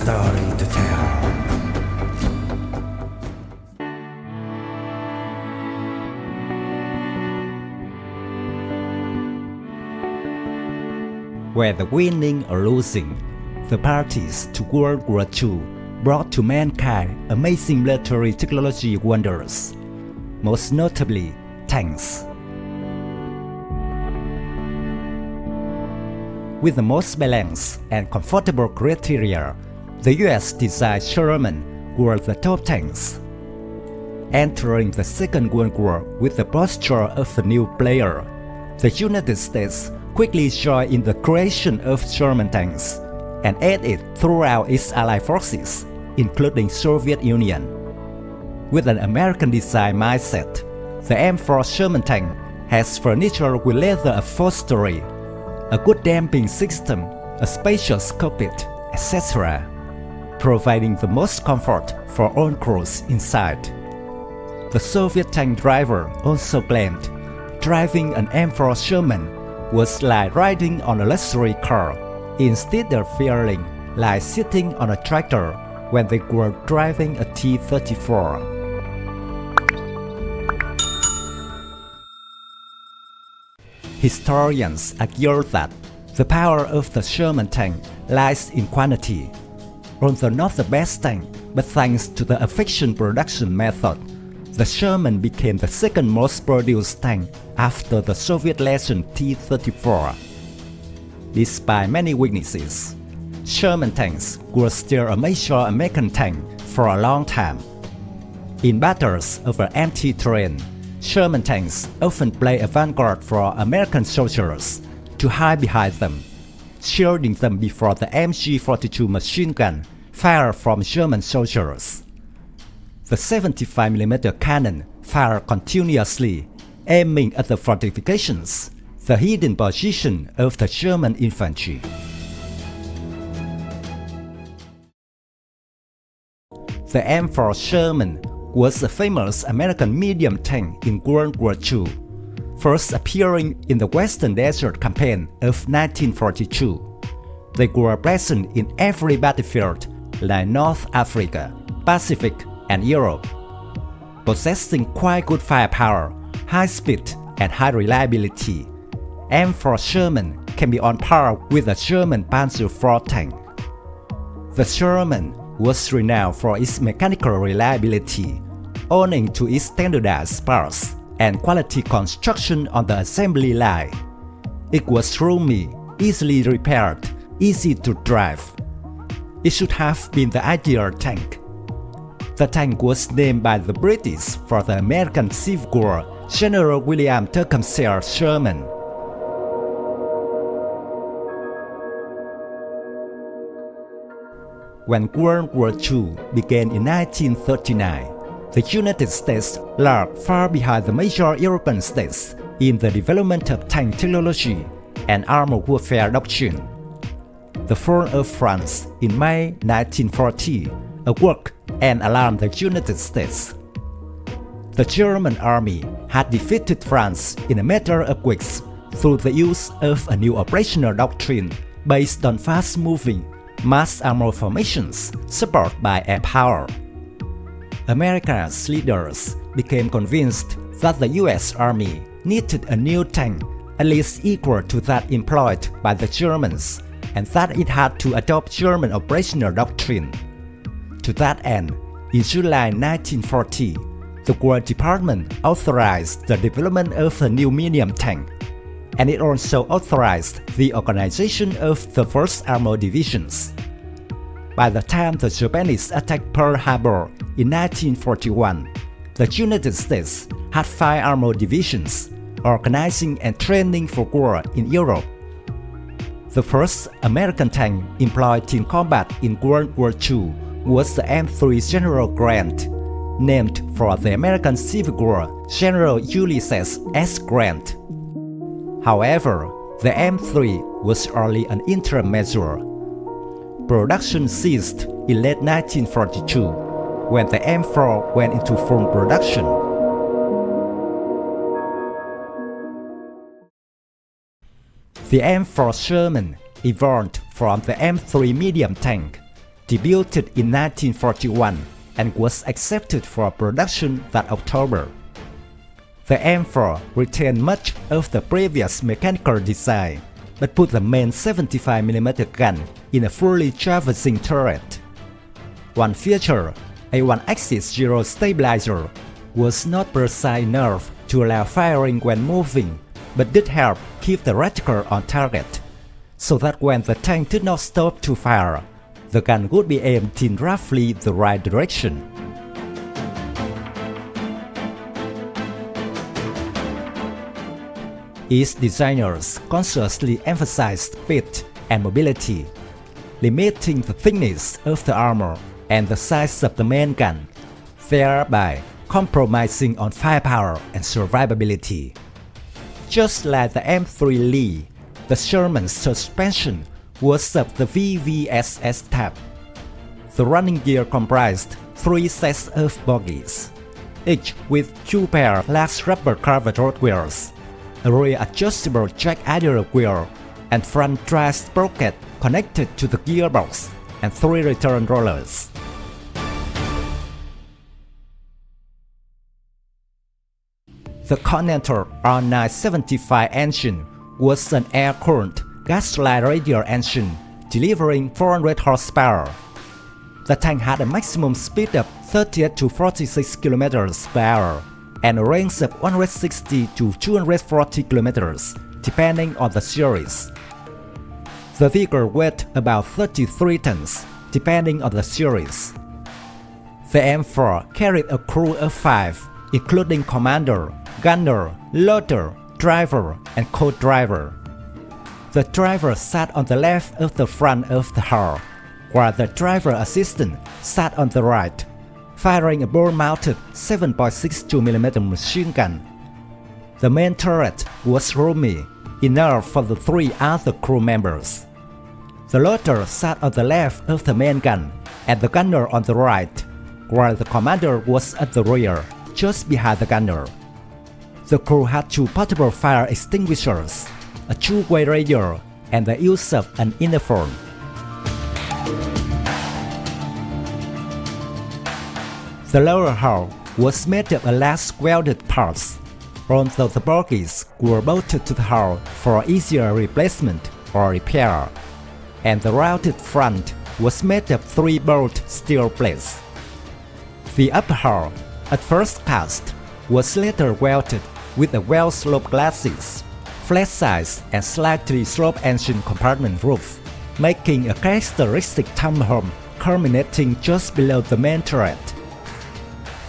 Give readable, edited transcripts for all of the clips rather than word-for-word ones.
story to tell. Whether winning or losing, the parties to World War II brought to mankind amazing military technology wonders, most notably tanks. With the most balanced and comfortable criteria, the US designed Sherman were the top tanks. Entering the Second World War with the posture of a new player, the United States quickly joined in the creation of German tanks and aided throughout its allied forces, including Soviet Union. With an American design mindset, the M4 Sherman tank has furniture with leather upholstery, a good damping system, a spacious cockpit, etc., providing the most comfort for all crews inside. The Soviet tank driver also claimed driving an M4 Sherman was like riding on a luxury car, instead of feeling like sitting on a tractor when they were driving a T-34. Historians argue that the power of the Sherman tank lies in quantity. Although not the best tank, but thanks to the efficient production method, the Sherman became the second most produced tank after the Soviet legend T-34. Despite many weaknesses, Sherman tanks were still a major American tank for a long time. In battles over empty terrain, Sherman tanks often play a vanguard for American soldiers to hide behind them, shielding them before the MG-42 machine gun fired from German soldiers. The 75mm cannon fired continuously, aiming at the fortifications, the hidden position of the German infantry. The M4 Sherman was a famous American medium tank in World War II, first appearing in the Western Desert Campaign of 1942. They were present in every battlefield like North Africa, Pacific, and Europe. Possessing quite good firepower, high speed, and high reliability, M4 Sherman can be on par with the German Panzer IV tank. The Sherman was renowned for its mechanical reliability, owing to its standardized parts and quality construction on the assembly line. It was roomy, easily repaired, easy to drive. It should have been the ideal tank. The tank was named by the British for the American Civil War General William Tecumseh Sherman. When World War II began in 1939, the United States lagged far behind the major European states in the development of tank technology and armored warfare doctrine. The fall of France in May 1940 awoke and alarmed the United States. The German army had defeated France in a matter of weeks through the use of a new operational doctrine based on fast-moving, mass armor formations supported by air power. America's leaders became convinced that the US Army needed a new tank at least equal to that employed by the Germans, and that it had to adopt German operational doctrine. To that end, in July 1940, the War Department authorized the development of a new medium tank, and it also authorized the organization of the 1st Armored Divisions. By the time the Japanese attacked Pearl Harbor in 1941, the United States had 5 armored divisions, organizing and training for war in Europe. The first American tank employed in combat in World War II was the M3 General Grant, named for the American Civil War General Ulysses S. Grant. However, the M3 was only an interim measure. Production ceased in late 1942 when the M4 went into full production. The M4 Sherman evolved from the M3 medium tank, debuted in 1941 and was accepted for production that October. The M4 retained much of the previous mechanical design, but put the main 75mm gun in a fully traversing turret. One feature, a one-axis gyro stabilizer, was not precise enough to allow firing when moving, but did help keep the reticle on target, so that when the tank did not stop to fire, the gun would be aimed in roughly the right direction. Its designers consciously emphasized speed and mobility, limiting the thickness of the armor and the size of the main gun, thereby compromising on firepower and survivability. Just like the M3 Lee, the Sherman's suspension was of the VVSS type. The running gear comprised 3 sets of bogies, each with 2 pair large rubber-covered road wheels, a rear adjustable jack idler wheel, and front dry sprocket connected to the gearbox, and 3 return rollers. The Continental R975 engine was an air-cooled gas-line radial engine delivering 400 horsepower. The tank had a maximum speed of 38 to 46 km per hour and a range of 160 to 240 km depending on the series. The vehicle weighed about 33 tons depending on the series. The M4 carried a crew of 5, including commander, gunner, loader, driver, and co-driver. The driver sat on the left of the front of the hull, while the driver assistant sat on the right, firing a bore-mounted 7.62mm machine gun. The main turret was roomy, enough for the 3 other crew members. The loader sat on the left of the main gun, and the gunner on the right, while the commander was at the rear, just behind the gunner. The crew had 2 portable fire extinguishers, a 2-way radio, and the use of an interphone. The lower hull was made of elastic welded parts, although the bogies were bolted to the hull for easier replacement or repair, and the rounded front was made of 3-bolt steel plates. The upper hull, at first cast, was later welded with a well-sloped glacis, flat sides and slightly sloped engine compartment roof, making a characteristic townhome culminating just below the main turret.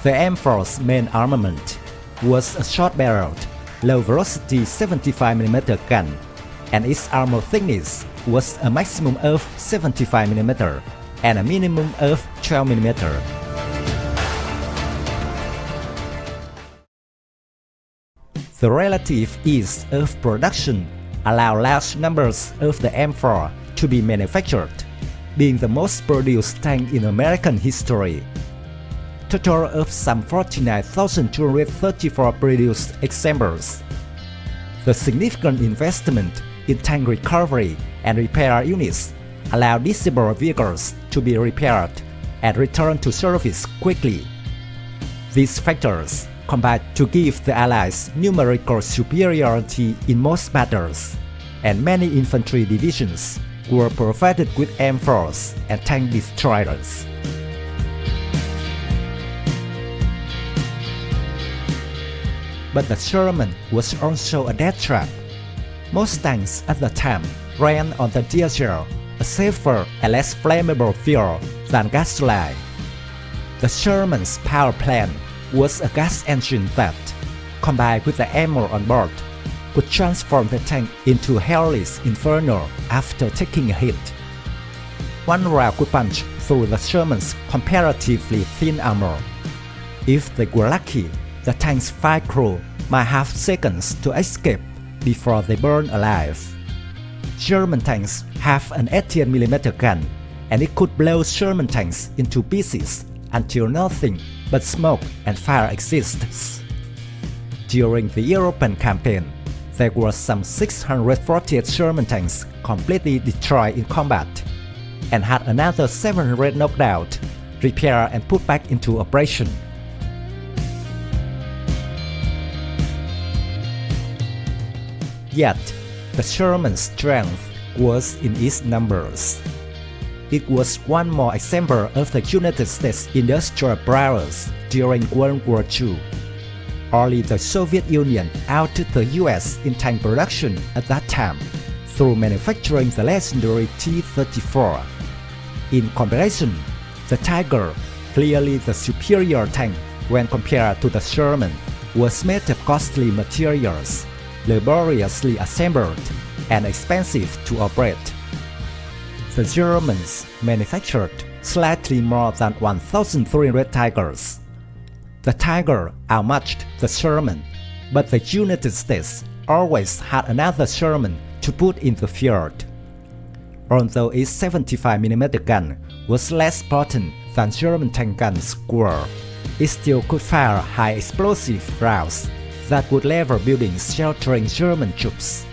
The M4's main armament was a short-barreled, low-velocity 75mm gun, and its armor thickness was a maximum of 75mm and a minimum of 12mm. The relative ease of production allowed large numbers of the M4 to be manufactured, being the most produced tank in American history. Total of some 49,234 produced examples. The significant investment in tank recovery and repair units allowed disabled vehicles to be repaired and returned to service quickly. These factors combined to give the Allies numerical superiority in most battles, and many infantry divisions were provided with M4s and tank destroyers. But the Sherman was also a death trap. Most tanks at the time ran on the diesel, a safer and less flammable fuel than gasoline. The Sherman's power plant was a gas engine that, combined with the ammo on board, could transform the tank into a hellish inferno after taking a hit. One round could punch through the Sherman's comparatively thin armor. If they were lucky, the tank's 5 crew might have seconds to escape before they burn alive. German tanks have an 18mm gun, and it could blow German tanks into pieces until nothing but smoke and fire exists. During the European campaign, there were some 648 German tanks completely destroyed in combat. and had another 700 knocked out, repaired and put back into operation. Yet, the Sherman's strength was in its numbers. It was one more example of the United States industrial prowess during World War II. Only the Soviet Union outdid the US in tank production at that time through manufacturing the legendary T-34. In comparison, the Tiger, clearly the superior tank when compared to the Sherman, was made of costly materials, laboriously assembled, and expensive to operate. The Germans manufactured slightly more than 1,300 Tigers. The Tiger outmatched the Sherman, but the United States always had another Sherman to put in the field. Although its 75mm gun was less potent than German tank guns were, it still could fire high explosive rounds that would level buildings sheltering German troops.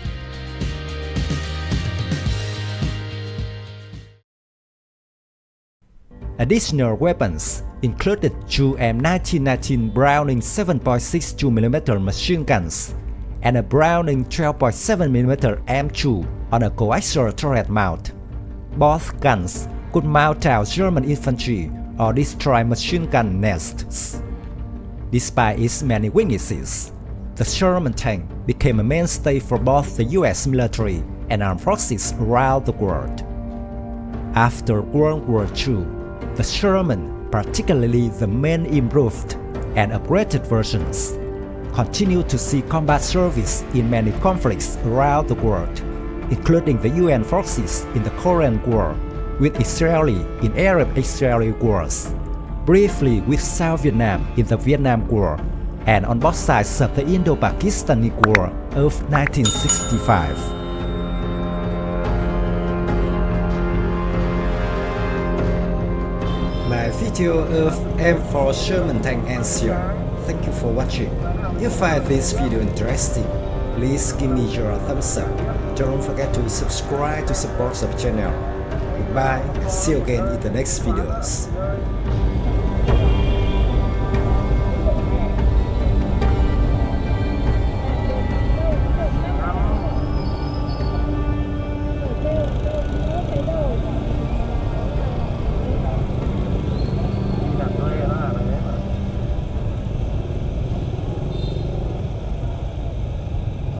Additional weapons included two M1919 Browning 7.62mm machine guns and a Browning 12.7mm M2 on a coaxial turret mount. Both guns could mount down German infantry or destroy machine gun nests. Despite its many weaknesses, the Sherman tank became a mainstay for both the US military and armed forces around the world. After World War II, the Sherman, particularly the main improved and upgraded versions, continued to see combat service in many conflicts around the world, including the UN forces in the Korean War, with Israeli in Arab-Israeli wars, briefly with South Vietnam in the Vietnam War, and on both sides of the Indo-Pakistani War of 1965. My video of M4 Sherman tank ends here. Thank you for watching. If you find this video interesting, please give me your thumbs up. Don't forget to subscribe to support the channel. Goodbye and see you again in the next videos.